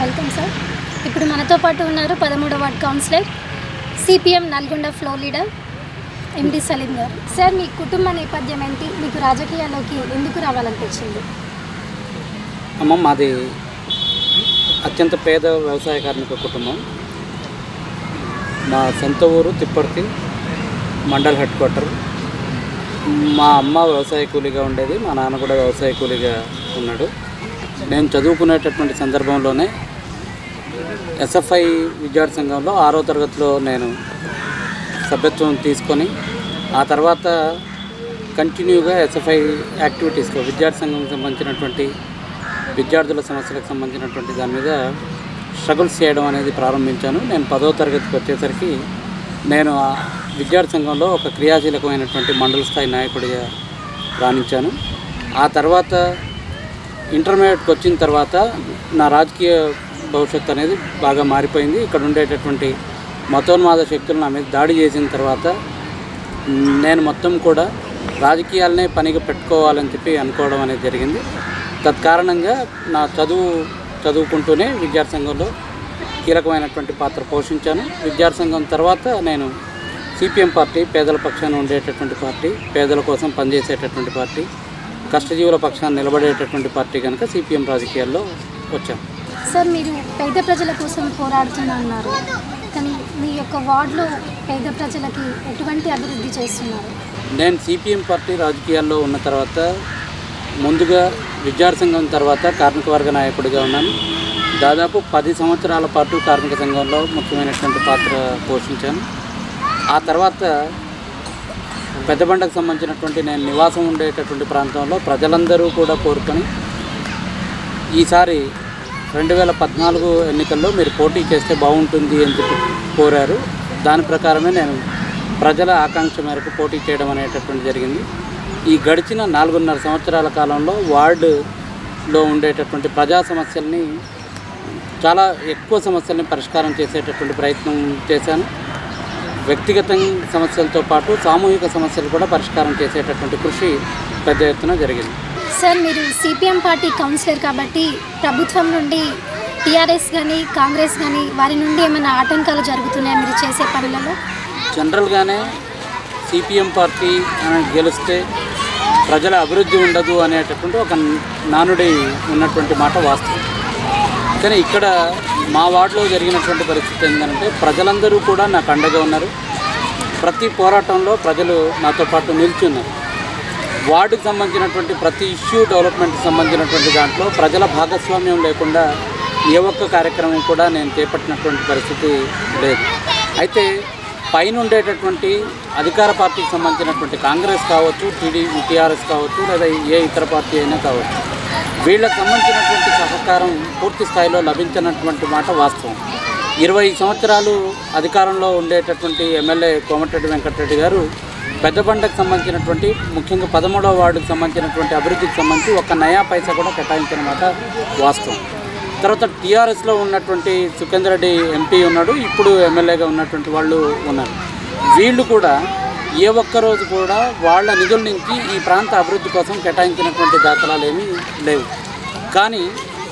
Welcome sir. ఇప్పుడు మనతో పాటు ఉన్నారు 13వ ward councillor, CPM Nalgonda floor leader MD Saleem గారు. సార్, మీ కుటుంబ నేపథ్యం ఏంటి? మీకు రాజకీయాల్లోకి ఎందుకు రావాలనిపించింది? అమ్మ, మాది అత్యంత పేద వ్యవసాయ కార్మిక కుటుంబం. మా సొంత ఊరు తిప్పర్తి మండల్ హెడ్ క్వార్టర్. మా అమ్మ వ్యవసాయ కూలీగా ఉండేది, మా నాన్న కూడా వ్యవసాయ కూలీగా ఉన్నాడు. నేను చదువుకునేటటువంటి సందర్భంలోనే ఎస్ఎఫ్ఐ విద్యార్థి సంఘంలో 6వ తరగతిలో నేను సభ్యత్వం తీసుకొని ఆ తర్వాత కంటిన్యూగా ఎస్ఎఫ్ఐ యాక్టివిటీస్లో విద్యార్థి సంఘంకి సంబంధించినటువంటి విద్యార్థుల సమస్యలకు సంబంధించినటువంటి దాని మీద స్ట్రగుల్స్ చేయడం అనేది ప్రారంభించాను. నేను 10వ తరగతికి వచ్చేసరికి నేను విద్యార్థి సంఘంలో ఒక క్రియాశీలకమైనటువంటి మండల స్థాయి నాయకుడిగా రాణించాను. ఆ తర్వాత ఇంటర్మీడియట్కి వచ్చిన తర్వాత నా రాజకీయ భవిష్యత్తు అనేది బాగా మారిపోయింది. ఇక్కడ ఉండేటటువంటి మతోన్మాద శక్తులు నా మీద దాడి చేసిన తర్వాత నేను మొత్తం కూడా రాజకీయాలనే పనిగా పెట్టుకోవాలని చెప్పి అనుకోవడం అనేది జరిగింది. తత్కారణంగా నా చదువుకుంటూనే విద్యార్థి సంఘంలో కీలకమైనటువంటి పాత్ర పోషించాను. విద్యార్థి సంఘం తర్వాత నేను సిపిఎం పార్టీ, పేదల పక్షాన ఉండేటటువంటి పార్టీ, పేదల కోసం పనిచేసేటటువంటి పార్టీ, కష్టజీవుల పక్షాన్ని నిలబడేటటువంటి పార్టీ కనుక సిపిఎం రాజకీయాల్లో వచ్చాను. సార్, మీరు పేద ప్రజల కోసం పోరాడుతున్నారు, కానీ మీ యొక్క వార్డులో పేద ప్రజలకి ఎటువంటి అభివృద్ధి చేస్తున్నారు? నేను సిపిఎం పార్టీ రాజకీయాల్లో ఉన్న తర్వాత ముందుగా విద్యార్థి సంఘం తర్వాత కార్మిక వర్గ నాయకుడిగా ఉన్నాను. దాదాపు 10 సంవత్సరాల పాటు కార్మిక సంఘంలో ముఖ్యమైనటువంటి పాత్ర పోషించాను. ఆ తర్వాత పెద్దబండకు సంబంధించినటువంటి నేను నివాసం ఉండేటటువంటి ప్రాంతంలో ప్రజలందరూ కూడా కోరుకొని ఈసారి 2014 ఎన్నికల్లో మీరు పోటీ చేస్తే బాగుంటుంది అని చెప్పి కోరారు. దాని ప్రకారమే నేను ప్రజల ఆకాంక్ష మేరకు పోటీ చేయడం అనేటటువంటి జరిగింది. ఈ గడిచిన 4.5 సంవత్సరాల కాలంలో వార్డులో ఉండేటటువంటి ప్రజా సమస్యల్ని, చాలా ఎక్కువ సమస్యల్ని పరిష్కారం చేసేటటువంటి ప్రయత్నం చేశాను. వ్యక్తిగత సమస్యలతో పాటు సామూహిక సమస్యలు కూడా పరిష్కారం చేసేటటువంటి కృషి పెద్ద ఎత్తున జరిగింది. సార్, మీరు సిపిఎం పార్టీ కౌన్సిలర్ కాబట్టి ప్రభుత్వం నుండి టీఆర్ఎస్ కానీ కాంగ్రెస్ కానీ వారి నుండి ఏమైనా ఆటంకాలు జరుగుతున్నాయా మీరు చేసే పనులలో? జనరల్గానే సిపిఎం పార్టీ గెలిస్తే ప్రజల అభివృద్ధి ఉండదు అనేటటువంటి ఒక నానుడి ఉన్నటువంటి మాట వాస్తవం. కానీ ఇక్కడ మా వార్డులో జరిగినటువంటి పరిస్థితి ఏంటంటే ప్రజలందరూ కూడా నాకు అండగా ఉన్నారు. ప్రతి పోరాటంలో ప్రజలు నాతో పాటు నిల్చున్నారు. వార్డుకు సంబంధించినటువంటి ప్రతి ఇష్యూ డెవలప్మెంట్కి సంబంధించినటువంటి దాంట్లో ప్రజల భాగస్వామ్యం లేకుండా ఏ ఒక్క కార్యక్రమం కూడా నేను చేపట్టినటువంటి పరిస్థితి లేదు. అయితే పైన ఉండేటటువంటి అధికార పార్టీకి సంబంధించినటువంటి కాంగ్రెస్ కావచ్చు, టీఆర్ఎస్ కావచ్చు, లేదా ఏ ఇతర పార్టీ అయినా కావచ్చు, వీళ్ళకు సంబంధించినటువంటి సహకారం పూర్తి స్థాయిలో లభించినటువంటి మాట వాస్తవం. 20 సంవత్సరాలు అధికారంలో ఉండేటటువంటి ఎమ్మెల్యే కోమటిరెడ్డి వెంకటరెడ్డి గారు పెద్దబండకు సంబంధించినటువంటి ముఖ్యంగా 13వ వార్డుకు సంబంధించినటువంటి అభివృద్ధికి సంబంధించి ఒక్క నయా పైసా కూడా కేటాయించిన మాట వాస్తవం. తర్వాత టీఆర్ఎస్లో ఉన్నటువంటి సుఖేందర్ రెడ్డి ఎంపీ ఉన్నాడు, ఇప్పుడు ఎమ్మెల్యేగా ఉన్నటువంటి వాళ్ళు ఉన్నారు. వీళ్ళు కూడా ఏ ఒక్కరోజు కూడా వాళ్ళ నిధుల నుంచి ఈ ప్రాంత అభివృద్ధి కోసం కేటాయించినటువంటి దాఖలాలు ఏమీ లేవు. కానీ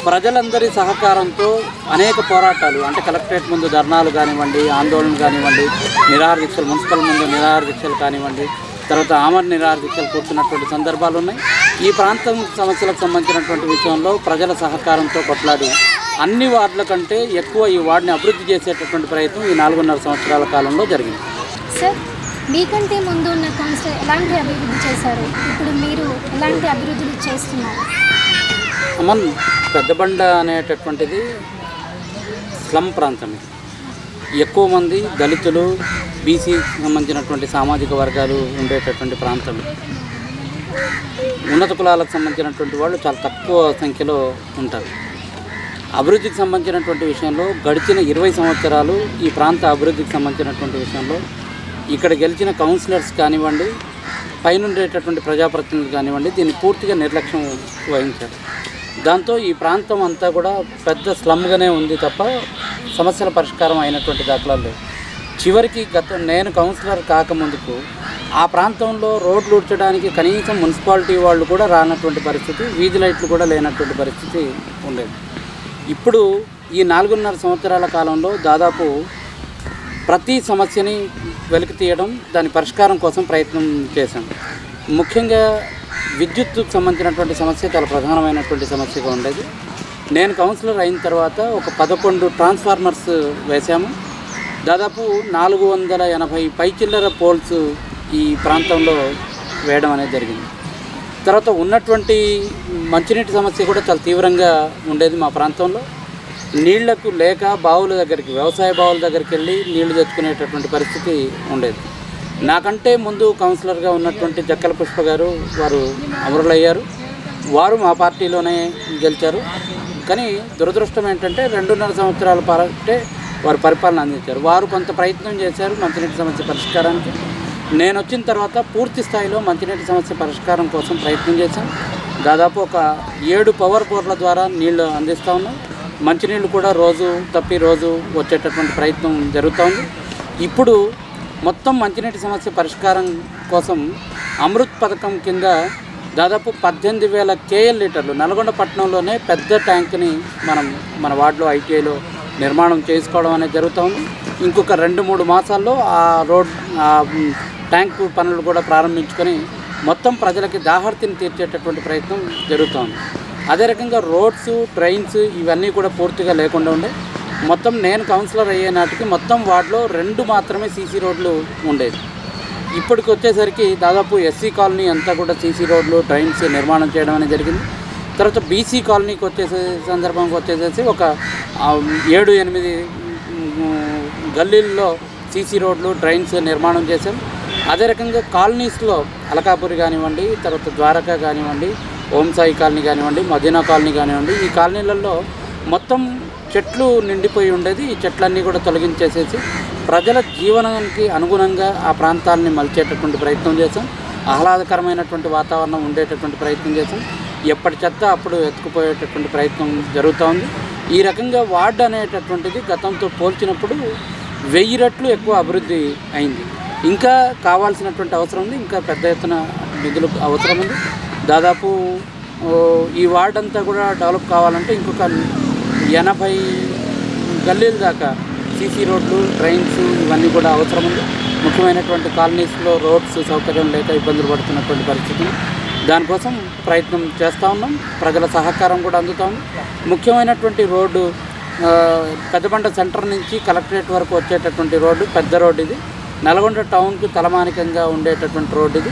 ప్రజలందరి సహకారంతో అనేక పోరాటాలు, అంటే కలెక్టరేట్ ముందు ధర్నాలు కానివ్వండి, ఆందోళనలు కానివ్వండి, నిరాహార దీక్షలు, మున్సిపల్ ముందు నిరాహార దీక్షలు కానివ్వండి, తర్వాత ఆమరణ నిరాహార దీక్షలు కూర్చున్నటువంటి సందర్భాలు ఉన్నాయి. ఈ ప్రాంతం సమస్యలకు సంబంధించినటువంటి విషయంలో ప్రజల సహకారంతో కొట్లాడి అన్ని వార్డుల కంటే ఎక్కువ ఈ వార్డుని అభివృద్ధి చేసేటటువంటి ప్రయత్నం ఈ 4.5 సంవత్సరాల కాలంలో జరిగింది. సార్, మీకంటే ముందు ఉన్న కౌన్సిలర్ ఎలాంటి అభివృద్ధి చేశారు? ఇప్పుడు మీరు ఎలాంటి అభివృద్ధులు చేస్తున్నారు? అమన్, పెద్దబండ అనేటటువంటిది స్లమ్ ప్రాంతం. ఎక్కువ మంది దళితులు, బీసీ సంబంధించినటువంటి సామాజిక వర్గాలు ఉండేటటువంటి ప్రాంతం. ఉన్నత కులాలకు సంబంధించినటువంటి వాళ్ళు చాలా తక్కువ సంఖ్యలో ఉంటారు. అభివృద్ధికి సంబంధించినటువంటి విషయంలో గడిచిన 20 సంవత్సరాలు ఈ ప్రాంత అభివృద్ధికి సంబంధించినటువంటి విషయంలో ఇక్కడ గెలిచిన కౌన్సిలర్స్ కానివ్వండి, పైన ఉండేటటువంటి ప్రజాప్రతినిధులు కానివ్వండి, దీన్ని పూర్తిగా నిర్లక్ష్యం వహించారు. దాంతో ఈ ప్రాంతం అంతా కూడా పెద్ద స్లమ్గానే ఉంది తప్ప సమస్యల పరిష్కారం అయినటువంటి దాఖలాలు లేవు. చివరికి నేను కౌన్సిలర్ కాకముందుకు ఆ ప్రాంతంలో రోడ్లు ఊడ్చడానికి కనీసం మున్సిపాలిటీ వాళ్ళు కూడా రానటువంటి పరిస్థితి, వీధి లైట్లు కూడా లేనటువంటి పరిస్థితి ఉండేది. ఇప్పుడు ఈ 4.5 సంవత్సరాల కాలంలో దాదాపు ప్రతి సమస్యని వెలికి తీయడం, దాని పరిష్కారం కోసం ప్రయత్నం చేశాం. ముఖ్యంగా విద్యుత్తుకు సంబంధించినటువంటి సమస్య చాలా ప్రధానమైనటువంటి సమస్యగా ఉండేది. నేను కౌన్సిలర్ అయిన తర్వాత ఒక 11 ట్రాన్స్ఫార్మర్స్ వేశాము. దాదాపు 480 పైచిల్లర పోల్స్ ఈ ప్రాంతంలో వేయడం అనేది జరిగింది. తర్వాత ఉన్నటువంటి మంచినీటి సమస్య కూడా చాలా తీవ్రంగా ఉండేది మా ప్రాంతంలో. నీళ్లకు లేక బావుల దగ్గరికి, వ్యవసాయ బావుల దగ్గరికి వెళ్ళి నీళ్లు తెచ్చుకునేటటువంటి పరిస్థితి ఉండేది. నాకంటే ముందు కౌన్సిలర్గా ఉన్నటువంటి జక్కల పుష్ప గారు వారు అమరులయ్యారు. వారు మా పార్టీలోనే గెలిచారు. కానీ దురదృష్టం ఏంటంటే 2.5 సంవత్సరాల పాటే వారు పరిపాలన అందించారు. వారు కొంత ప్రయత్నం చేశారు మంచినీటి సమస్య పరిష్కారానికి. నేను వచ్చిన తర్వాత పూర్తి స్థాయిలో మంచినీటి సమస్య పరిష్కారం కోసం ప్రయత్నం చేశాం. దాదాపు ఒక 7 పవర్ బోర్ల ద్వారా నీళ్లు అందిస్తూ ఉన్నాం. మంచినీళ్ళు కూడా రోజు తప్పి రోజు వచ్చేటటువంటి ప్రయత్నం జరుగుతోంది. ఇప్పుడు మొత్తం మంచినీటి సమస్య పరిష్కారం కోసం అమృత్ పథకం కింద దాదాపు 18,000 KL లీటర్లు నల్గొండ పట్టణంలోనే పెద్ద ట్యాంక్ని మన వార్డులో ఐటీఐలో నిర్మాణం చేసుకోవడం అనేది జరుగుతుంది. ఇంకొక 2-3 మాసాల్లో ఆ ట్యాంకు పనులు కూడా ప్రారంభించుకొని మొత్తం ప్రజలకి దాహార్తిని తీర్చేటటువంటి ప్రయత్నం జరుగుతుంది. అదే రకంగా రోడ్స్, ట్రైన్స్ ఇవన్నీ కూడా పూర్తిగా లేకుండా ఉండే. మొత్తం నేను కౌన్సిలర్ అయ్యే నాటికి మొత్తం వార్డులో 2 మాత్రమే సీసీ రోడ్లు ఉండేది. ఇప్పటికి వచ్చేసరికి దాదాపు ఎస్సీ కాలనీ అంతా కూడా సీసీ రోడ్లు, ట్రైన్స్ నిర్మాణం చేయడం అనేది జరిగింది. తర్వాత బీసీ కాలనీకి సందర్భంగా వచ్చేసేసి ఒక 7-8 గల్లీల్లో సీసీ రోడ్లు, ట్రైన్స్ నిర్మాణం చేశాం. అదే రకంగా కాలనీస్లో అలకాపురి కానివ్వండి, తర్వాత ద్వారకా కానివ్వండి, ఓంసాయి కాలనీ కానివ్వండి, మదీనా కాలనీ కానివ్వండి, ఈ కాలనీలలో మొత్తం చెట్లు నిండిపోయి ఉండేది. ఈ చెట్లన్నీ కూడా తొలగించేసేసి ప్రజల జీవనానికి అనుగుణంగా ఆ ప్రాంతాలని మలిచేటటువంటి ప్రయత్నం చేశాం. ఆహ్లాదకరమైనటువంటి వాతావరణం ఉండేటటువంటి ప్రయత్నం చేశాం. ఎప్పటి చెత్త అప్పుడు ఎత్తుకుపోయేటటువంటి ప్రయత్నం జరుగుతూ ఉంది. ఈ రకంగా వార్డు అనేటటువంటిది గతంతో పోల్చినప్పుడు 1000 రెట్లు ఎక్కువ అభివృద్ధి అయింది. ఇంకా కావాల్సినటువంటి అవసరం ఉంది. ఇంకా పెద్ద ఎత్తున నిధులు అవసరం ఉంది. దాదాపు ఈ వార్డు అంతా కూడా డెవలప్ కావాలంటే ఇంకొక 80 గల్లీల దాకా సీసీ రోడ్లు, ట్రైన్స్ ఇవన్నీ కూడా అవసరం ఉంది. ముఖ్యమైనటువంటి కాలనీస్లో రోడ్స్ సౌకర్యం లేక ఇబ్బందులు పడుతున్నటువంటి పరిస్థితులు, దానికోసం ప్రయత్నం చేస్తూ ఉన్నాం. ప్రజల సహకారం కూడా అందుతూ ఉంది. ముఖ్యమైనటువంటి రోడ్డు పెద్దబండ సెంటర్ నుంచి కలెక్టరేట్ వరకు వచ్చేటటువంటి రోడ్డు, పెద్ద రోడ్డు ఇది. నల్గొండ టౌన్కు తలమానికంగా ఉండేటటువంటి రోడ్డు ఇది.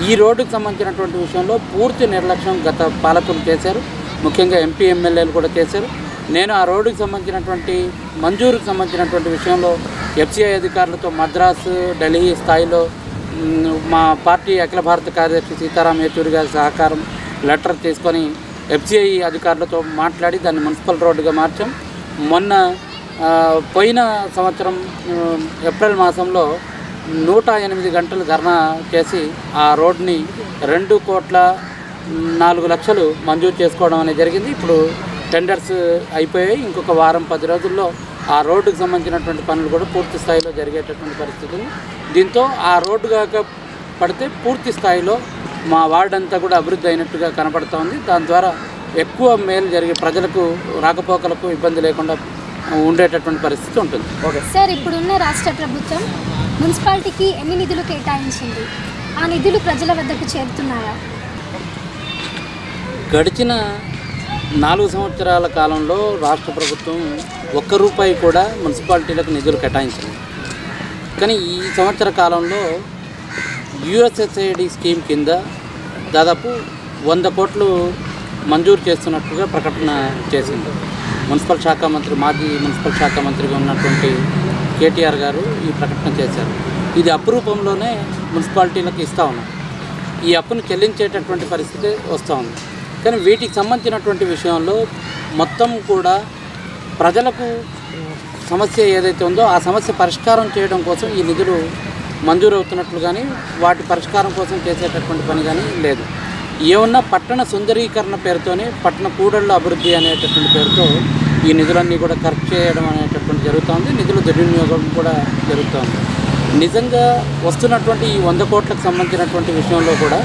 ఈ రోడ్డుకు సంబంధించినటువంటి విషయంలో పూర్తి నిర్లక్ష్యం గత పాలకులు చేశారు. ముఖ్యంగా ఎంపీ, ఎమ్మెల్యేలు కూడా చేశారు. నేను ఆ రోడ్డుకు సంబంధించినటువంటి మంజూరుకు సంబంధించినటువంటి విషయంలో FCI అధికారులతో మద్రాసు, ఢిల్లీ స్థాయిలో మా పార్టీ అఖిల భారత కార్యదర్శి సీతారాం యేచూరి గారి సహకారం లెటర్ తీసుకొని FCI అధికారులతో మాట్లాడి దాన్ని మున్సిపల్ రోడ్డుగా మార్చాం. మొన్న పోయిన సంవత్సరం ఏప్రిల్ మాసంలో 108 గంటలు ధర్నా చేసి ఆ రోడ్ని 2,04,00,000 మంజూరు చేసుకోవడం అనేది జరిగింది. ఇప్పుడు టెండర్స్ అయిపోయాయి. ఇంకొక వారం 10 రోజుల్లో ఆ రోడ్డుకు సంబంధించినటువంటి పనులు కూడా పూర్తి స్థాయిలో జరిగేటటువంటి పరిస్థితులు. దీంతో ఆ రోడ్డు కాక పడితే పూర్తి స్థాయిలో మా వార్డు అంతా కూడా అభివృద్ధి అయినట్టుగా కనపడుతోంది. దాని ద్వారా ఎక్కువ మేలు జరిగే, ప్రజలకు రాకపోకలకు ఇబ్బంది లేకుండా ఉండేటటువంటి పరిస్థితి ఉంటుంది. ఓకే సార్, ఇప్పుడున్న రాష్ట్ర ప్రభుత్వం మున్సిపాలిటీకి ఎన్ని నిధులు కేటాయించింది? ఆ నిధులు ప్రజల వద్దకు చేరుతున్నాయా? గడిచిన 4 సంవత్సరాల కాలంలో రాష్ట్ర ప్రభుత్వం ₹1 కూడా మున్సిపాలిటీలకు నిధులు కేటాయించింది. కానీ ఈ సంవత్సర కాలంలో USSID స్కీమ్ కింద దాదాపు 100 కోట్లు మంజూరు చేస్తున్నట్టుగా ప్రకటన చేసింది. మున్సిపల్ శాఖ మంత్రి, మాజీ మున్సిపల్ శాఖ మంత్రిగా ఉన్నటువంటి KTR గారు ఈ ప్రకటన చేశారు. ఇది అప్రూపంలోనే మున్సిపాలిటీలకు ఇస్తూ ఉన్నాం. ఈ అప్పును చెల్లించేటటువంటి పరిస్థితి వస్తూ ఉంది. కానీ వీటికి సంబంధించినటువంటి విషయంలో మొత్తం కూడా ప్రజలకు సమస్య ఏదైతే ఉందో ఆ సమస్య పరిష్కారం చేయడం కోసం ఈ నిధులు మంజూరు అవుతున్నట్లు కానీ వాటి పరిష్కారం కోసం చేసేటటువంటి పని కానీ లేదు. ఏమన్నా పట్టణ సుందరీకరణ పేరుతోనే పట్టణ కూడళ్ల అభివృద్ధి అనేటటువంటి పేరుతో ఈ నిధులన్నీ కూడా ఖర్చు చేయడం అనేటటువంటి జరుగుతుంది. నిధుల దుర్వినియోగం కూడా జరుగుతుంది. నిజంగా వస్తున్నటువంటి ఈ 100 కోట్లకు సంబంధించినటువంటి విషయంలో కూడా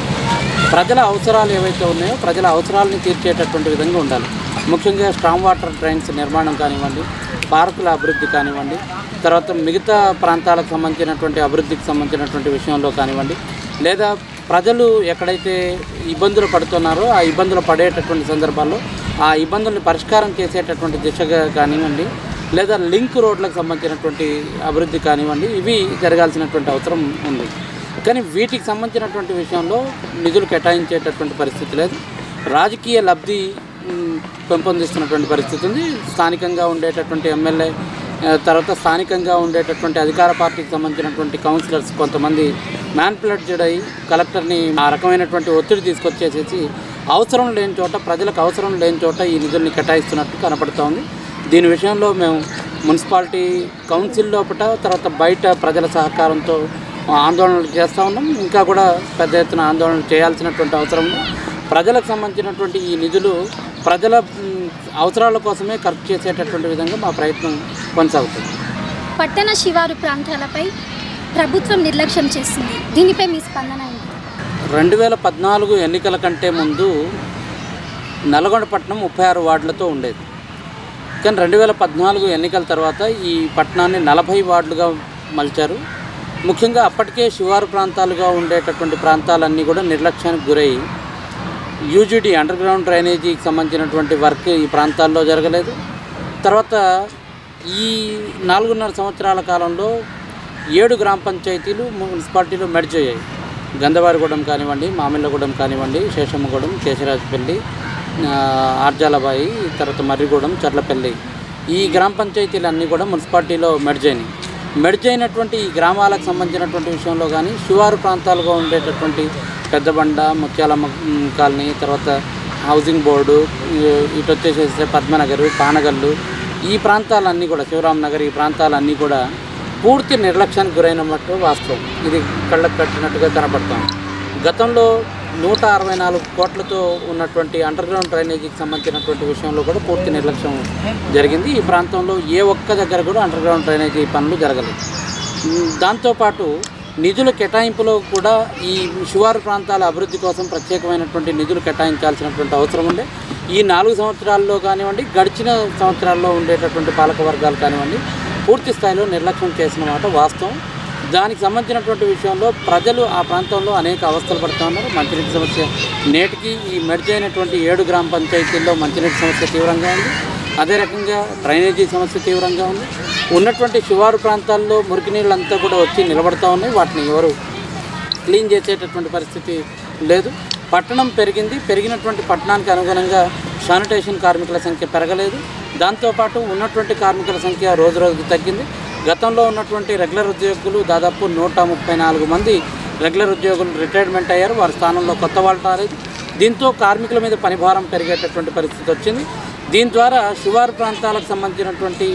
ప్రజల అవసరాలు ఏవైతే ఉన్నాయో ప్రజల అవసరాలని తీర్చేటటువంటి విధంగా ఉండాలి. ముఖ్యంగా స్ట్రాంగ్ వాటర్ డ్రైన్స్ నిర్మాణం కానివ్వండి, పార్కుల అభివృద్ధి కానివ్వండి, తర్వాత మిగతా ప్రాంతాలకు సంబంధించినటువంటి అభివృద్ధికి సంబంధించినటువంటి విషయంలో కానివ్వండి, లేదా ప్రజలు ఎక్కడైతే ఇబ్బందులు పడుతున్నారో ఆ ఇబ్బందులు పడేటటువంటి సందర్భాల్లో ఆ ఇబ్బందుల్ని పరిష్కారం చేసేటటువంటి దిశగా కానివ్వండి, లేదా లింక్ రోడ్లకు సంబంధించినటువంటి అభివృద్ధి కానివ్వండి, ఇవి జరగాల్సినటువంటి అవసరం ఉంది. కానీ వీటికి సంబంధించినటువంటి విషయంలో నిధులు కేటాయించేటటువంటి పరిస్థితి లేదు. రాజకీయ లబ్ధి పెంపొందిస్తున్నటువంటి పరిస్థితి ఉంది. స్థానికంగా ఉండేటటువంటి ఎమ్మెల్యే, తర్వాత స్థానికంగా ఉండేటటువంటి అధికార పార్టీకి సంబంధించినటువంటి కౌన్సిలర్స్ కొంతమంది మ్యానిపులేటెడ్ అయ్యి కలెక్టర్ని ఆ రకమైనటువంటి ఒత్తిడి తీసుకొచ్చేసేసి అవసరం లేని చోట, ప్రజలకు అవసరం లేని చోట ఈ నిధుల్ని కేటాయిస్తున్నట్టు కనపడుతూ ఉంది. దీని విషయంలో మేము మున్సిపాలిటీ కౌన్సిల్ లోపల, తర్వాత బయట ప్రజల సహకారంతో ఆందోళనలు చేస్తూ ఉన్నాం. ఇంకా కూడా పెద్ద ఎత్తున ఆందోళనలు చేయాల్సినటువంటి అవసరం ఉంది. ప్రజలకు సంబంధించినటువంటి ఈ నిధులు ప్రజల అవసరాల కోసమే ఖర్చు చేసేటటువంటి విధంగా మా ప్రయత్నం కొనసాగుతుంది. పట్టణ శివారు ప్రాంతాలపై ప్రభుత్వం నిర్లక్ష్యం చేస్తుంది. దీనిపై మీ స్పందన ఏంటి? 2014 ఎన్నికల కంటే ముందు నల్గొండ పట్టణం 36 వార్డులతో ఉండేది. కానీ 2014 ఎన్నికల తర్వాత ఈ పట్టణాన్ని 40 వార్డులుగా మలిచారు. ముఖ్యంగా అప్పటికే శివారు ప్రాంతాలుగా ఉండేటటువంటి ప్రాంతాలన్నీ కూడా నిర్లక్ష్యానికి గురై యూజీడీ అండర్ గ్రౌండ్ డ్రైనేజీకి సంబంధించినటువంటి వర్క్ ఈ ప్రాంతాల్లో జరగలేదు. తర్వాత ఈ 4.5 సంవత్సరాల కాలంలో 7 గ్రామ పంచాయతీలు మున్సిపాలిటీలో మెర్జ్ అయ్యాయి. గంధవారిగూడెం కానివ్వండి, మామిళ్ళగూడెం కానివ్వండి, శేషమ్మగూడెం, కేశరాజపల్లి, ఆర్జాలబాయి, తర్వాత మర్రిగూడెం, చర్లపల్లి, ఈ గ్రామ పంచాయతీలన్నీ కూడా మున్సిపాలిటీలో మెర్జ్ అయినాయి. మెర్జ్ అయినటువంటి ఈ గ్రామాలకు సంబంధించినటువంటి విషయంలో కానీ శివారు ప్రాంతాలుగా ఉండేటటువంటి పెద్దబండ, ముత్యాలమ్మ కాలనీ, తర్వాత హౌసింగ్ బోర్డు, ఇటు వచ్చేసేసి పద్మనగర్, పానగల్లు, ఈ ప్రాంతాలన్నీ కూడా శివరామ్ నగర్, ఈ ప్రాంతాలన్నీ కూడా పూర్తి నిర్లక్ష్యానికి గురైనట్టు వాస్తవం. ఇది కళ్ళకు కట్టినట్టుగా కనపడతాం. గతంలో 164 కోట్లతో ఉన్నటువంటి అండర్ గ్రౌండ్ డ్రైనేజీకి సంబంధించినటువంటి విషయంలో కూడా పూర్తి నిర్లక్ష్యం జరిగింది. ఈ ప్రాంతంలో ఏ ఒక్క దగ్గర కూడా అండర్ గ్రౌండ్ డ్రైనేజీ పనులు జరగలేదు. దాంతోపాటు నిధుల కేటాయింపులో కూడా ఈ శివారు ప్రాంతాల అభివృద్ధి కోసం ప్రత్యేకమైనటువంటి నిధులు కేటాయించాల్సినటువంటి అవసరం ఉండే. ఈ 4 సంవత్సరాల్లో కానివ్వండి, గడిచిన సంవత్సరాల్లో ఉండేటటువంటి పాలక వర్గాలు కానివ్వండి, పూర్తి స్థాయిలో నిర్లక్ష్యం చేసిన మాట వాస్తవం. దానికి సంబంధించినటువంటి విషయంలో ప్రజలు ఆ ప్రాంతంలో అనేక అవస్థలు పడుతూ ఉన్నారు. మంచినీటి సమస్య నేటికి ఈ మెర్జ్ అయినటువంటి 7 గ్రామ పంచాయతీల్లో మంచినీటి సమస్య తీవ్రంగా ఉంది. అదే రకంగా డ్రైనేజీ సమస్య తీవ్రంగా ఉంది. ఉన్నటువంటి శివారు ప్రాంతాల్లో మురికి నీళ్ళంతా కూడా వచ్చి నిలబడతా ఉన్నాయి. వాటిని ఎవరు క్లీన్ చేసేటటువంటి పరిస్థితి లేదు. పట్టణం పెరిగింది. పెరిగినటువంటి పట్టణానికి అనుగుణంగా శానిటేషన్ కార్మికుల సంఖ్య పెరగలేదు. దాంతోపాటు ఉన్నటువంటి కార్మికుల సంఖ్య రోజు రోజుకు తగ్గింది. గతంలో ఉన్నటువంటి రెగ్యులర్ ఉద్యోగులు దాదాపు 134 మంది రెగ్యులర్ ఉద్యోగులు రిటైర్మెంట్ అయ్యారు. వారి స్థానంలో కొత్త వాళ్ళు రాలేదు. దీంతో కార్మికుల మీద పనిభారం పెరిగేటటువంటి పరిస్థితి వచ్చింది. దీని ద్వారా శివారు ప్రాంతాలకు సంబంధించినటువంటి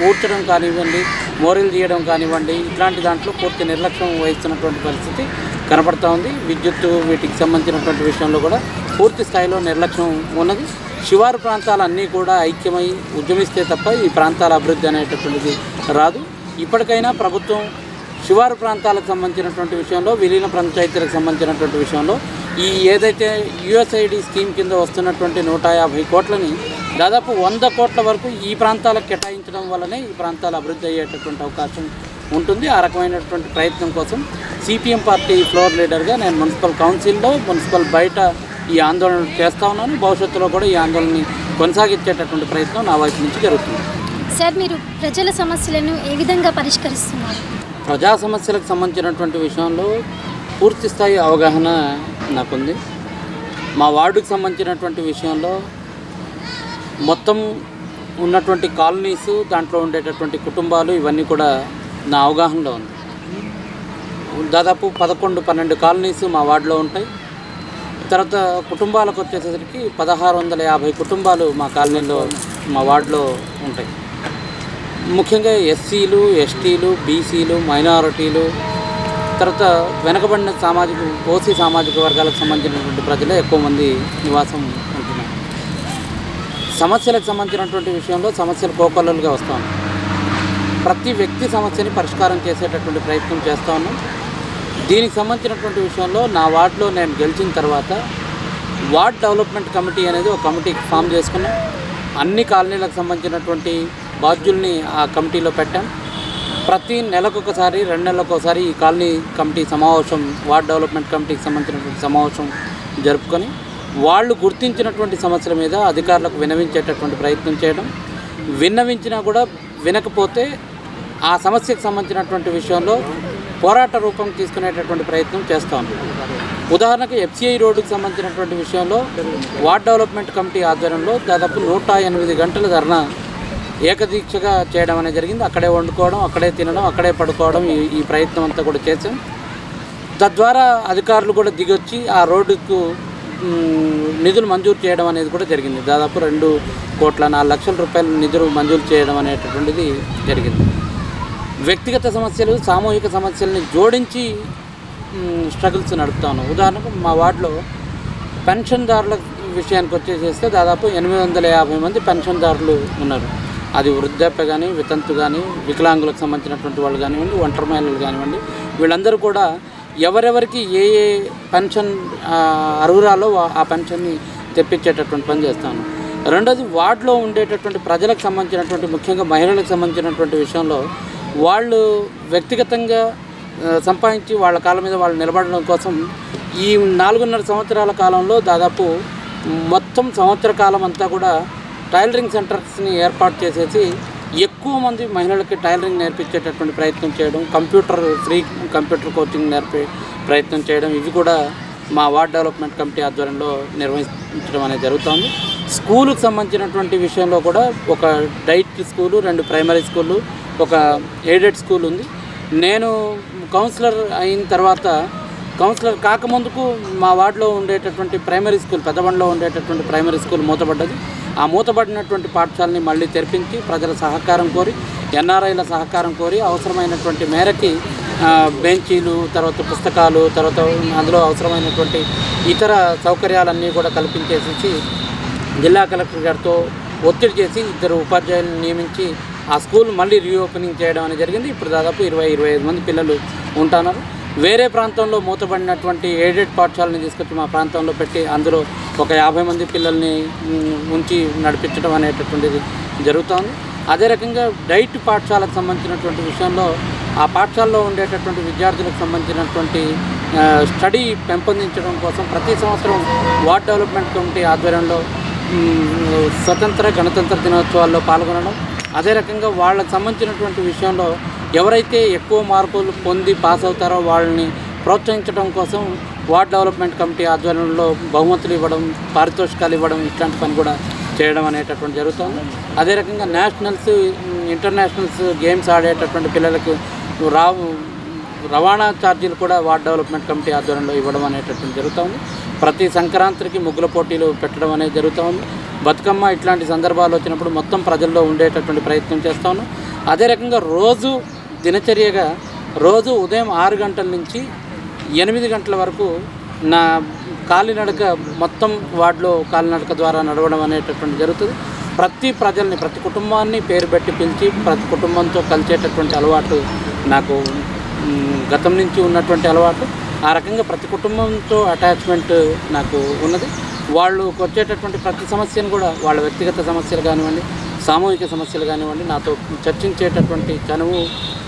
ఊడ్చడం కానివ్వండి, మోరీలు తీయడం కానివ్వండి, ఇట్లాంటి దాంట్లో పూర్తి నిర్లక్ష్యం వహిస్తున్నటువంటి పరిస్థితి కనపడుతూ ఉంది. విద్యుత్తు వీటికి సంబంధించినటువంటి విషయంలో కూడా పూర్తి స్థాయిలో నిర్లక్ష్యం ఉన్నది. శివారు ప్రాంతాలన్నీ కూడా ఐక్యమై ఉద్యమిస్తే తప్ప ఈ ప్రాంతాల అభివృద్ధి అనేటటువంటిది రాదు. ఇప్పటికైనా ప్రభుత్వం శివారు ప్రాంతాలకు సంబంధించినటువంటి విషయంలో, విలీన పంచాయతీలకు సంబంధించినటువంటి విషయంలో ఈ ఏదైతే యుఎస్ఐడి స్కీమ్ కింద వస్తున్నటువంటి 150 కోట్లని దాదాపు 100 కోట్ల వరకు ఈ ప్రాంతాలకు కేటాయించడం వల్లనే ఈ ప్రాంతాలు అభివృద్ధి అయ్యేటటువంటి అవకాశం ఉంటుంది. ఆ రకమైనటువంటి ప్రయత్నం కోసం సిపిఎం పార్టీ ఫ్లోర్ లీడర్గా నేను మున్సిపల్ కౌన్సిల్లో, మున్సిపల్ బయట ఈ ఆందోళన చేస్తూ ఉన్నాను. భవిష్యత్తులో కూడా ఈ ఆందోళనని కొనసాగించేటటువంటి ప్రయత్నం నా వైపు నుంచి జరుగుతుంది. సార్, మీరు ప్రజల సమస్యలను ఏ విధంగా పరిష్కరిస్తున్నారు? ప్రజా సమస్యలకు సంబంధించినటువంటి విషయంలో పూర్తి స్థాయి అవగాహన నాకుంది. మా వార్డుకు సంబంధించినటువంటి విషయంలో మొత్తం ఉన్నటువంటి కాలనీస్, దాంట్లో ఉండేటటువంటి కుటుంబాలు, ఇవన్నీ కూడా నా అవగాహనలో ఉంది. దాదాపు 11-12 కాలనీస్ మా వార్డులో ఉంటాయి. తర్వాత కుటుంబాలకు వచ్చేసరికి 1650 కుటుంబాలు మా కాలనీలో, మా వార్డులో ఉంటాయి. ముఖ్యంగా ఎస్సీలు, ఎస్టీలు, బీసీలు, మైనారిటీలు, తర్వాత వెనకబడిన ఓసీ సామాజిక వర్గాలకు సంబంధించినటువంటి ప్రజలే ఎక్కువ మంది నివాసం ఉంటున్నారు. సమస్యలకు సంబంధించినటువంటి విషయంలో సమస్యలు కోకొల్లలుగా వస్తాం. ప్రతి వ్యక్తి సమస్యని పరిష్కారం చేసేటటువంటి ప్రయత్నం చేస్తూ ఉన్నాం. దీనికి సంబంధించినటువంటి విషయంలో నా వార్డులో నేను గెలిచిన తర్వాత వార్డ్ డెవలప్మెంట్ కమిటీ అనేది ఒక కమిటీ ఫామ్ చేసుకున్నాం. అన్ని కాలనీలకు సంబంధించినటువంటి బాధ్యుల్ని ఆ కమిటీలో పెట్టాం. ప్రతి నెలకొకసారి 2 నెలలకొకసారి ఈ కాలనీ కమిటీ సమావేశం, వార్డ్ డెవలప్మెంట్ కమిటీకి సంబంధించినటువంటి సమావేశం జరుపుకొని వాళ్ళు గుర్తించినటువంటి సమస్యల మీద అధికారులకు విన్నవించేటటువంటి ప్రయత్నం చేయడం, విన్నవించినా కూడా వినకపోతే ఆ సమస్యకు సంబంధించినటువంటి విషయంలో పోరాట రూపం తీసుకునేటటువంటి ప్రయత్నం చేస్తాం. ఉదాహరణకు FCI రోడ్డుకు సంబంధించినటువంటి విషయంలో వార్డ్ డెవలప్మెంట్ కమిటీ ఆధ్వర్యంలో దాదాపు 108 గంటల ధర్నా ఏకదీక్షగా చేయడం అనేది జరిగింది. అక్కడే వండుకోవడం, అక్కడే తినడం, అక్కడే పడుకోవడం ఈ ప్రయత్నం అంతా కూడా చేసాం. తద్వారా అధికారులు కూడా దిగొచ్చి ఆ రోడ్డుకు నిధులు మంజూరు చేయడం అనేది కూడా జరిగింది. దాదాపు 2,04,00,000 రూపాయల నిధులు మంజూరు చేయడం అనేటటువంటిది జరిగింది. వ్యక్తిగత సమస్యలు, సామూహిక సమస్యల్ని జోడించి స్ట్రగుల్స్ నడుపుతాను. ఉదాహరణకు మా వార్డులో పెన్షన్దారుల విషయానికి వచ్చేసేస్తే దాదాపు 850 మంది పెన్షన్దారులు ఉన్నారు. అది వృద్ధాప్య కానీ, వితంతు కానీ, వికలాంగులకు సంబంధించినటువంటి వాళ్ళు కానివ్వండి, ఒంటరి మహిళలు కానివ్వండి, వీళ్ళందరూ కూడా ఎవరెవరికి ఏ పెన్షన్ అర్హురాలో ఆ పెన్షన్ని తెప్పించేటటువంటి పని చేస్తాను. రెండోది, వార్డులో ఉండేటటువంటి ప్రజలకు సంబంధించినటువంటి, ముఖ్యంగా మహిళలకు సంబంధించినటువంటి విషయంలో వాళ్ళు వ్యక్తిగతంగా సంపాదించి వాళ్ళ కాళ్ళ మీద వాళ్ళు నిలబడడం కోసం ఈ 4.5 సంవత్సరాల కాలంలో దాదాపు మొత్తం సంవత్సర కాలం అంతా కూడా టైలరింగ్ సెంటర్స్ని ఏర్పాటు చేసేసి ఎక్కువ మంది మహిళలకి టైలరింగ్ నేర్పించేటటువంటి ప్రయత్నం చేయడం, ఫ్రీ కంప్యూటర్ కోచింగ్ నేర్పే ప్రయత్నం చేయడం, ఇవి కూడా మా వార్డ్ డెవలప్మెంట్ కమిటీ ఆధ్వర్యంలో నిర్వహించడం అనేది జరుగుతుంది. స్కూలుకు సంబంధించినటువంటి విషయంలో కూడా ఒక డైట్ స్కూలు, 2 ప్రైమరీ స్కూళ్ళు, ఒక ఎయిడెడ్ స్కూల్ ఉంది. నేను కౌన్సిలర్ అయిన తర్వాత, కౌన్సిలర్ కాకముందుకు మా వార్డులో ఉండేటటువంటి ప్రైమరీ స్కూల్, పెద్దబండలో ఉండేటటువంటి ప్రైమరీ స్కూల్ మూతపడ్డది. ఆ మూతపడినటువంటి పాఠశాలని మళ్ళీ తెరిపించి ప్రజల సహకారం కోరి, NRIల సహకారం కోరి అవసరమైనటువంటి మేరకి బెంచీలు, తర్వాత పుస్తకాలు, తర్వాత అందులో అవసరమైనటువంటి ఇతర సౌకర్యాలన్నీ కూడా కల్పించేసి జిల్లా కలెక్టర్ గారితో ఒత్తిడి చేసి 2 ఉపాధ్యాయులను నియమించి ఆ స్కూల్ మళ్ళీ రీఓపెనింగ్ చేయడం అనేది జరిగింది. ఇప్పుడు దాదాపు 20-25 మంది పిల్లలు ఉంటున్నారు. వేరే ప్రాంతంలో మూతపడినటువంటి ఎయిడెడ్ పాఠశాలని తీసుకొచ్చి మా ప్రాంతంలో పెట్టి అందులో ఒక 50 మంది పిల్లల్ని ఉంచి నడిపించడం అనేటటువంటిది జరుగుతుంది. అదే రకంగా డైట్ పాఠశాలకు సంబంధించినటువంటి విషయంలో ఆ పాఠశాలలో ఉండేటటువంటి విద్యార్థులకు సంబంధించినటువంటి స్టడీ పెంపొందించడం కోసం ప్రతి సంవత్సరం వార్డ్ డెవలప్మెంట్ కమిటీ ఆధ్వర్యంలో స్వతంత్ర గణతంత్ర దినోత్సవాల్లో పాల్గొనడం, అదే రకంగా వాళ్ళకు సంబంధించినటువంటి విషయంలో ఎవరైతే ఎక్కువ మార్కులు పొంది పాస్ అవుతారో వాళ్ళని ప్రోత్సహించడం కోసం వార్డ్ డెవలప్మెంట్ కమిటీ ఆధ్వర్యంలో బహుమతులు ఇవ్వడం, పారితోషికాలు ఇవ్వడం, ఇట్లాంటి పని కూడా చేయడం అనేటటువంటి జరుగుతుంది. అదే రకంగా నేషనల్స్, ఇంటర్నేషనల్స్ గేమ్స్ ఆడేటటువంటి పిల్లలకు రవాణా ఛార్జీలు కూడా వార్డ్ డెవలప్మెంట్ కమిటీ ఆధ్వర్యంలో ఇవ్వడం అనేటటువంటి జరుగుతుంది. ప్రతి సంక్రాంతికి ముగ్గుల పోటీలు పెట్టడం అనేది జరుగుతుంది. బతుకమ్మ ఇట్లాంటి సందర్భాలు వచ్చినప్పుడు మొత్తం ప్రజల్లో ఉండేటటువంటి ప్రయత్నం చేస్తాను. అదే రకంగా రోజు దినచర్యగా రోజు ఉదయం 6 గంటల నుంచి 8 గంటల వరకు నా కాలినడక మొత్తం వార్డులో కాలినడక ద్వారా నడవడం అనేటటువంటి జరుగుతుంది. ప్రతి ప్రజల్ని, ప్రతి కుటుంబాన్ని పేరు పెట్టి పిలిచి ప్రతి కుటుంబంతో కలిసేటటువంటి అలవాటు నాకు గతం నుంచి ఉన్నటువంటి అలవాటు. ఆ రకంగా ప్రతి కుటుంబంతో అటాచ్మెంట్ నాకు ఉన్నది. వాళ్ళు వచ్చేటటువంటి ప్రతి సమస్యను కూడా వాళ్ళ వ్యక్తిగత సమస్యలు కానివ్వండి, సామూహిక సమస్యలు కానివ్వండి నాతో చర్చించేటటువంటి చనువు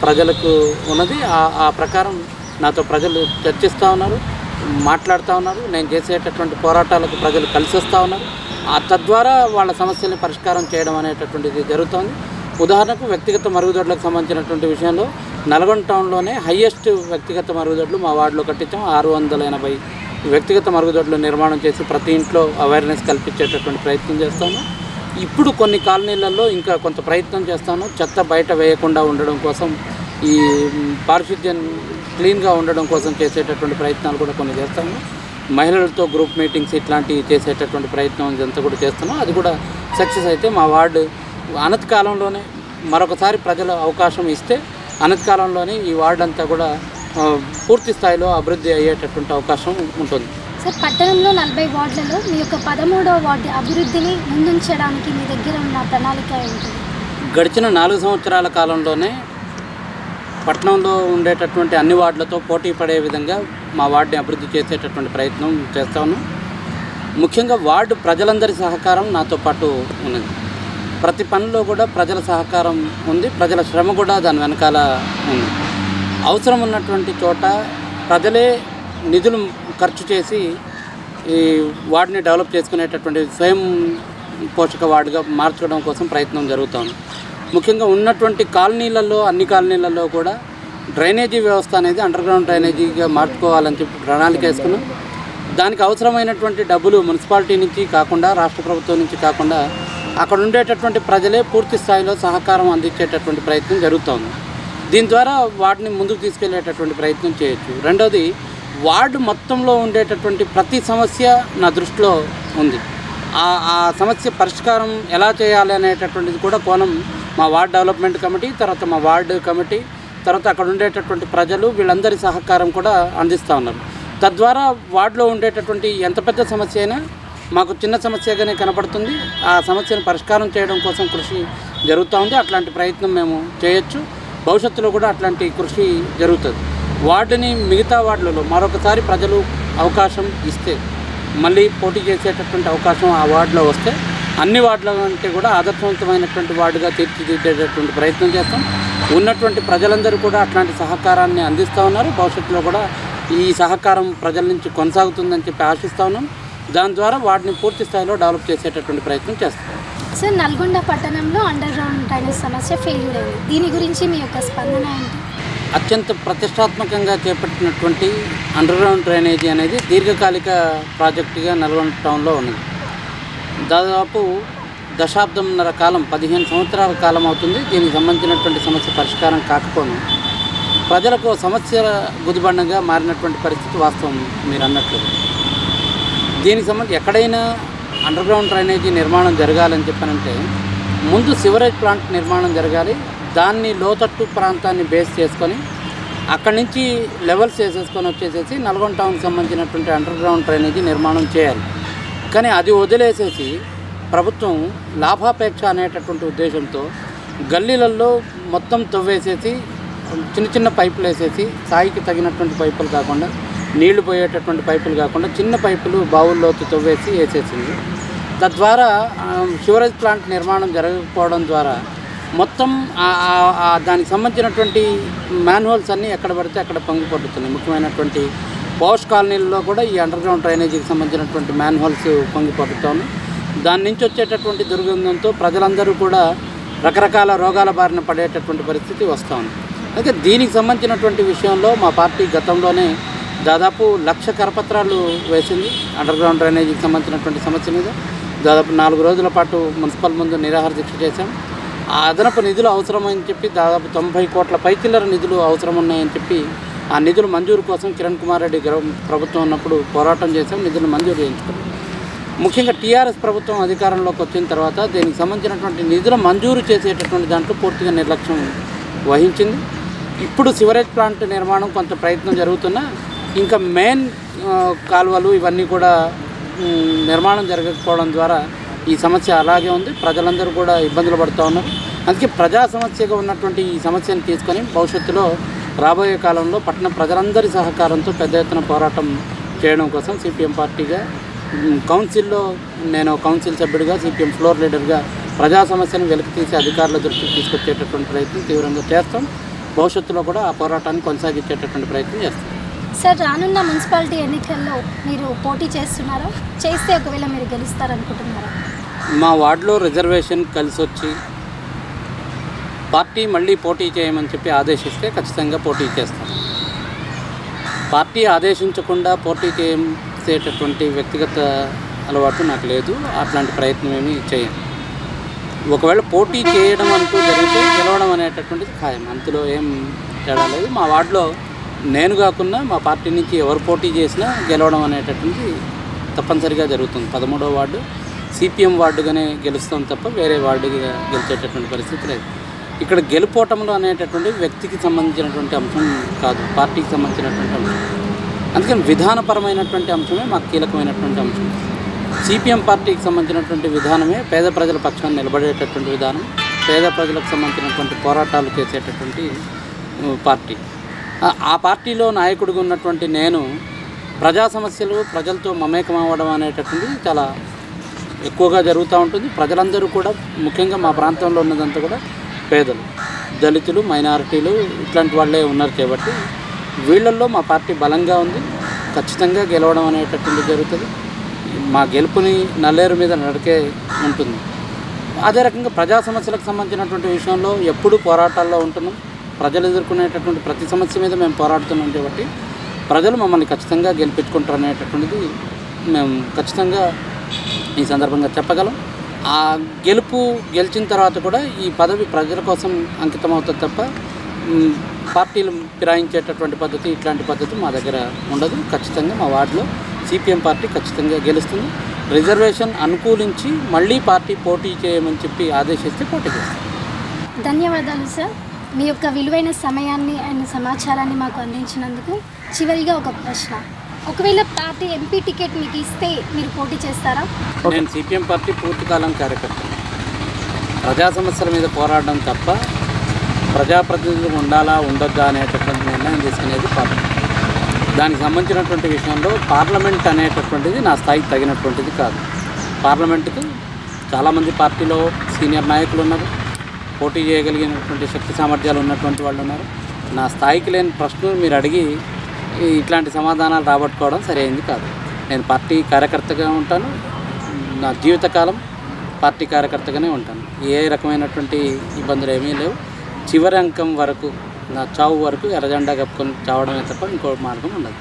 ప్రజలకు ఉన్నది. ఆ ప్రకారం నాతో ప్రజలు చర్చిస్తూ ఉన్నారు, మాట్లాడుతూ ఉన్నారు. నేను చేసేటటువంటి పోరాటాలకు ప్రజలు కలిసి వస్తూ ఉన్నారు. తద్వారా వాళ్ళ సమస్యల్ని పరిష్కారం చేయడం అనేటటువంటిది జరుగుతుంది. ఉదాహరణకు వ్యక్తిగత మరుగుదొడ్లకు సంబంధించినటువంటి విషయంలో నల్గొండ టౌన్లోనే హయ్యెస్ట్ వ్యక్తిగత మరుగుదొడ్లు మా వార్డులో కట్టించాం. 680 వ్యక్తిగత మరుగుదొడ్లు నిర్మాణం చేసి ప్రతి ఇంట్లో అవేర్నెస్ కల్పించేటటువంటి ప్రయత్నం చేస్తాము. ఇప్పుడు కొన్ని కాలనీలలో ఇంకా కొంత ప్రయత్నం చేస్తాను. చెత్త బయట వేయకుండా ఉండడం కోసం, ఈ పారిశుద్ధ్యం క్లీన్గా ఉండడం కోసం చేసేటటువంటి ప్రయత్నాలు కూడా కొన్ని చేస్తాము. మహిళలతో గ్రూప్ మీటింగ్స్ ఇట్లాంటివి చేసేటటువంటి ప్రయత్నం ఇదంతా కూడా చేస్తున్నాం. అది కూడా సక్సెస్ అయితే మా వార్డు అనతి కాలంలోనే మరొకసారి ప్రజల అవకాశం ఇస్తే అనతి కాలంలోనే ఈ వార్డు అంతా కూడా పూర్తి స్థాయిలో అభివృద్ధి అయ్యేటటువంటి అవకాశం ఉంటుంది. సార్, పట్టణంలో 40 వార్డులలో మీ యొక్క 13వ వార్డు అభివృద్ధిని ముందుంచడానికి మీ దగ్గర ఉన్న ప్రణాళిక ఏంటి? గడిచిన 4 సంవత్సరాల కాలంలోనే పట్టణంలో ఉండేటటువంటి అన్ని వార్డులతో పోటీ పడే విధంగా మా వార్డుని అభివృద్ధి చేసేటటువంటి ప్రయత్నం చేస్తాను. ముఖ్యంగా వార్డు ప్రజలందరి సహకారం నాతో పాటు ఉన్నది. ప్రతి పనిలో కూడా ప్రజల సహకారం ఉంది, ప్రజల శ్రమ కూడా దాని వెనకాల ఉంది. అవసరం ఉన్నటువంటి చోట ప్రజలే నిధులు ఖర్చు చేసి ఈ వార్డుని డెవలప్ చేసుకునేటటువంటి స్వయం పోషక వార్డుగా మార్చడం కోసం ప్రయత్నం జరుగుతోంది. ముఖ్యంగా ఉన్నటువంటి కాలనీలలో, అన్ని కాలనీలలో కూడా డ్రైనేజీ వ్యవస్థ అనేది అండర్గ్రౌండ్ డ్రైనేజీగా మార్చుకోవాలని చెప్పి ప్రణాళిక వేసుకున్నాం. దానికి అవసరమైనటువంటి డబ్బులు మున్సిపాలిటీ నుంచి కాకుండా, రాష్ట్ర ప్రభుత్వం నుంచి కాకుండా అక్కడ ఉండేటటువంటి ప్రజలే పూర్తి స్థాయిలో సహకారం అందించేటటువంటి ప్రయత్నం జరుగుతోంది. దీని ద్వారా వార్డుని ముందుకు తీసుకెళ్లేటటువంటి ప్రయత్నం చేయొచ్చు. రెండోది, వార్డు మొత్తంలో ఉండేటటువంటి ప్రతి సమస్య నా దృష్టిలో ఉంది. ఆ సమస్య పరిష్కారం ఎలా చేయాలి అనేటటువంటిది కూడా కోణం మా వార్డ్ డెవలప్మెంట్ కమిటీ, తర్వాత మా వార్డు కమిటీ, తర్వాత అక్కడ ఉండేటటువంటి ప్రజలు వీళ్ళందరి సహకారం కూడా అందిస్తూ ఉన్నారు. తద్వారా వార్డులో ఉండేటటువంటి ఎంత పెద్ద సమస్య అయినా మాకు చిన్న సమస్యగానే కనపడుతుంది. ఆ సమస్యను పరిష్కారం చేయడం కోసం కృషి జరుగుతూ ఉంది. అట్లాంటి ప్రయత్నం మేము చేయొచ్చు. భవిష్యత్తులో కూడా అట్లాంటి కృషి జరుగుతుంది. వార్డుని మిగతా వార్డులలో మరొకసారి ప్రజలు అవకాశం ఇస్తే, మళ్ళీ పోటీ చేసేటటువంటి అవకాశం ఆ వార్డులో వస్తే, అన్ని వార్డుల కంటే కూడా ఆదర్శవంతమైనటువంటి వార్డుగా తీర్చిదిద్దేటటువంటి ప్రయత్నం చేస్తాం. ఉన్నటువంటి ప్రజలందరూ కూడా అట్లాంటి సహకారాన్ని అందిస్తూ ఉన్నారు. భవిష్యత్తులో కూడా ఈ సహకారం ప్రజల నుంచి కొనసాగుతుందని చెప్పి ఆశిస్తూ ఉన్నాం. దాని ద్వారా వాటిని పూర్తి స్థాయిలో డెవలప్ చేసేటటువంటి ప్రయత్నం చేస్తాం. సార్, నల్గొండ పట్టణంలో అండర్ గ్రౌండ్ డ్రైనేజ్ సమస్య ఫెయిల్యూర్ అయింది. దీని గురించి మీ యొక్క స్పందన ఏంటి? అత్యంత ప్రతిష్టాత్మకంగా చేపట్టినటువంటి అండర్ గ్రౌండ్ డ్రైనేజీ అనేది దీర్ఘకాలిక ప్రాజెక్టుగా నల్గొండ టౌన్లో ఉన్నది. దాదాపు దశాబ్దంన్నర కాలం, 15 సంవత్సరాల కాలం అవుతుంది దీనికి సంబంధించినటువంటి సమస్య పరిష్కారం కాకపోను ప్రజలకు సమస్య గుదిబండంగా మారినటువంటి పరిస్థితి వాస్తవం మీరు అన్నట్లు. దీనికి సంబంధించి ఎక్కడైనా అండర్ గ్రౌండ్ డ్రైనేజీ నిర్మాణం జరగాలని చెప్పానంటే ముందు సివరేజ్ ప్లాంట్ నిర్మాణం జరగాలి. దాన్ని లోతట్టు ప్రాంతాన్ని బేస్ చేసుకొని అక్కడి నుంచి లెవెల్స్ వేసేసుకొని వచ్చేసేసి నల్గొండ టౌన్కి సంబంధించినటువంటి అండర్ గ్రౌండ్ డ్రైనేజీ నిర్మాణం చేయాలి. కానీ అది వదిలేసేసి ప్రభుత్వం లాభాపేక్ష అనేటటువంటి ఉద్దేశంతో గల్లీలలో మొత్తం తవ్వేసేసి చిన్న చిన్న పైపులు వేసేసి, స్థాయికి తగినటువంటి పైపులు కాకుండా, నీళ్లు పోయేటటువంటి పైపులు కాకుండా చిన్న పైపులు బావుల్లోకి తవ్వేసి వేసేసింది. తద్వారా సివరేజ్ ప్లాంట్ నిర్మాణం జరగకపోవడం ద్వారా మొత్తం దానికి సంబంధించినటువంటి మ్యాన్హోల్స్ అన్నీ ఎక్కడ పడితే అక్కడ పొంగిపడుతున్నాయి. ముఖ్యమైనటువంటి పౌష్ కాలనీల్లో కూడా ఈ అండర్ గ్రౌండ్ డ్రైనేజీకి సంబంధించినటువంటి మ్యాన్హోల్స్ పొంగిపడుతాను. దాని నుంచి వచ్చేటటువంటి దుర్గంధంతో ప్రజలందరూ కూడా రకరకాల రోగాల బారిన పడేటటువంటి పరిస్థితి వస్తూ ఉంది. అయితే దీనికి సంబంధించినటువంటి విషయంలో మా పార్టీ గతంలోనే దాదాపు 1,00,000 కరపత్రాలు వేసింది. అండర్ గ్రౌండ్ డ్రైనేజీకి సంబంధించినటువంటి సమస్య మీద దాదాపు 4 రోజుల పాటు మున్సిపల్ ముందు నిరాహార దీక్ష చేశాం. ఆ అదనపు నిధులు అవసరమని చెప్పి దాదాపు 90 కోట్ల పైచిల్లర నిధులు అవసరం ఉన్నాయని చెప్పి ఆ నిధుల మంజూరు కోసం కిరణ్ కుమార్ రెడ్డి ప్రభుత్వం ఉన్నప్పుడు పోరాటం చేశాం. నిధులు మంజూరు చేయించుకున్నాం. ముఖ్యంగా టీఆర్ఎస్ ప్రభుత్వం అధికారంలోకి వచ్చిన తర్వాత దీనికి సంబంధించినటువంటి నిధుల మంజూరు చేసేటటువంటి దాంట్లో పూర్తిగా నిర్లక్ష్యం వహించింది. ఇప్పుడు సివరేజ్ ప్లాంట్ నిర్మాణం కొంత ప్రయత్నం జరుగుతున్నా ఇంకా మెయిన్ కాలువలు ఇవన్నీ కూడా నిర్మాణం జరగకపోవడం ద్వారా ఈ సమస్య అలాగే ఉంది. ప్రజలందరూ కూడా ఇబ్బందులు పడుతూ ఉన్నారు. అందుకే ప్రజా సమస్యగా ఉన్నటువంటి ఈ సమస్యను తీసుకొని భవిష్యత్తులో రాబోయే కాలంలో పట్టణ ప్రజలందరి సహకారంతో పెద్ద ఎత్తున పోరాటం చేయడం కోసం సిపిఎం పార్టీగా కౌన్సిల్లో నేను కౌన్సిల్ సభ్యుడిగా, సిపిఎం ఫ్లోర్ లీడర్గా ప్రజా సమస్యను వెలికి తీసి అధికారుల దృష్టికి తీసుకొచ్చేటటువంటి ప్రయత్నం తీవ్రంగా చేస్తాం. భవిష్యత్తులో కూడా ఆ పోరాటాన్ని కొనసాగించేటటువంటి ప్రయత్నం చేస్తాం. సార్, రానున్న మున్సిపాలిటీ ఎన్నికల్లో మీరు పోటీ చేస్తున్నారా? చేస్తే ఒకవేళ మీరు గెలుస్తారనుకుంటున్నారా? మా వార్డులో రిజర్వేషన్ కలిసి వచ్చి పార్టీ మళ్ళీ పోటీ చేయమని చెప్పి ఆదేశిస్తే ఖచ్చితంగా పోటీ చేస్తాం. పార్టీ ఆదేశించకుండా పోటీ చేసేటటువంటి వ్యక్తిగత అలవాటు నాకు లేదు. అట్లాంటి ప్రయత్నం ఏమీ చేయం. ఒకవేళ పోటీ చేయడం అంటూ జరిగితే గెలవడం అనేటటువంటిది ఖాయం. అందులో ఏం తేడా లేదు. మా వార్డులో నేను కాకుండా మా పార్టీ నుంచి ఎవరు పోటీ చేసినా గెలవడం అనేటటువంటిది తప్పనిసరిగా జరుగుతుంది. 13వ వార్డు సిపిఎం వార్డుగానే గెలుస్తాం తప్ప వేరే వార్డుగా గెలిచేటటువంటి పరిస్థితి లేదు. ఇక్కడ గెలుపోవటంలో అనేటటువంటి వ్యక్తికి సంబంధించినటువంటి అంశం కాదు, పార్టీకి సంబంధించినటువంటి అంశం. అందుకని విధానపరమైనటువంటి అంశమే మాకు కీలకమైనటువంటి అంశం. సిపిఎం పార్టీకి సంబంధించినటువంటి విధానమే పేద ప్రజల పక్షాన్ని నిలబడేటటువంటి విధానం, పేద ప్రజలకు సంబంధించినటువంటి పోరాటాలు చేసేటటువంటి పార్టీ. ఆ పార్టీలో నాయకుడిగా ఉన్నటువంటి నేను ప్రజా సమస్యలు ప్రజలతో మమేకం అవ్వడం అనేటటువంటిది చాలా ఎక్కువగా జరుగుతూ ఉంటుంది. ప్రజలందరూ కూడా ముఖ్యంగా మా ప్రాంతంలో ఉన్నదంతా కూడా పేదలు, దళితులు, మైనారిటీలు ఇట్లాంటి వాళ్ళే ఉన్నారు కాబట్టి వీళ్ళల్లో మా పార్టీ బలంగా ఉంది. ఖచ్చితంగా గెలవడం అనేటటువంటి జరుగుతుంది. మా గెలుపుని నల్లేరు మీద నడికే ఉంటుంది. అదే రకంగా ప్రజా సమస్యలకు సంబంధించినటువంటి విషయంలో ఎప్పుడూ పోరాటాల్లో ఉంటున్నాం. ప్రజలు ఎదుర్కొనేటటువంటి ప్రతి సమస్య మీద మేము పోరాడుతున్నాం కాబట్టి ప్రజలు మమ్మల్ని ఖచ్చితంగా గెలిపించుకుంటారు అనేటటువంటిది మేము ఖచ్చితంగా ఈ సందర్భంగా చెప్పగలం. ఆ గెలిచిన తర్వాత కూడా ఈ పదవి ప్రజల కోసం అంకితం అవుతుంది తప్ప పార్టీలు ఫిరాయించేటటువంటి పద్ధతి, ఇట్లాంటి పద్ధతి మా దగ్గర ఉండదు. ఖచ్చితంగా మా వార్డులో సిపిఎం పార్టీ ఖచ్చితంగా గెలుస్తుంది. రిజర్వేషన్ అనుకూలించి మళ్ళీ పార్టీ పోటీ చేయమని చెప్పి ఆదేశిస్తే పోటీ చేస్తాం. ధన్యవాదాలు సార్, మీ యొక్క విలువైన సమయాన్ని అండ్ సమాచారాన్ని మాకు అందించినందుకు. చివరిగా ఒక ప్రశ్న, ఒకవేళ పార్టీ ఎంపీ టికెట్ మీకు ఇస్తే మీరు పోటీ చేస్తారా? నేను సిపిఎం పార్టీ పూర్తికాలం కార్యకర్త. ప్రజా సమస్యల మీద పోరాడడం తప్ప ప్రజాప్రతినిధులు ఉండాలా ఉండొద్దా అనేటటువంటి నిర్ణయం తీసుకునేది పార్టీ. దానికి సంబంధించినటువంటి విషయంలో పార్లమెంట్ అనేటటువంటిది నా స్థాయికి తగినటువంటిది కాదు. పార్లమెంటుకు చాలామంది పార్టీలో సీనియర్ నాయకులు ఉన్నారు, పోటీ చేయగలిగినటువంటి శక్తి సామర్థ్యాలు ఉన్నటువంటి వాళ్ళు ఉన్నారు. నా స్థాయికి లేని ప్రశ్నలు మీరు అడిగి ఇట్లాంటి సమాధానాలు రాబట్టుకోవడం సరైనది కాదు. నేను పార్టీ కార్యకర్తగా ఉంటాను. నా జీవితకాలం పార్టీ కార్యకర్తగానే ఉంటాను. ఏ రకమైనటువంటి ఇబ్బందులు ఏమీ లేవు. చివరి అంకం వరకు, నా చావు వరకు ఎర్రజెండా కప్పుకొని చావడమే తప్ప ఇంకో మార్గం ఉండదు.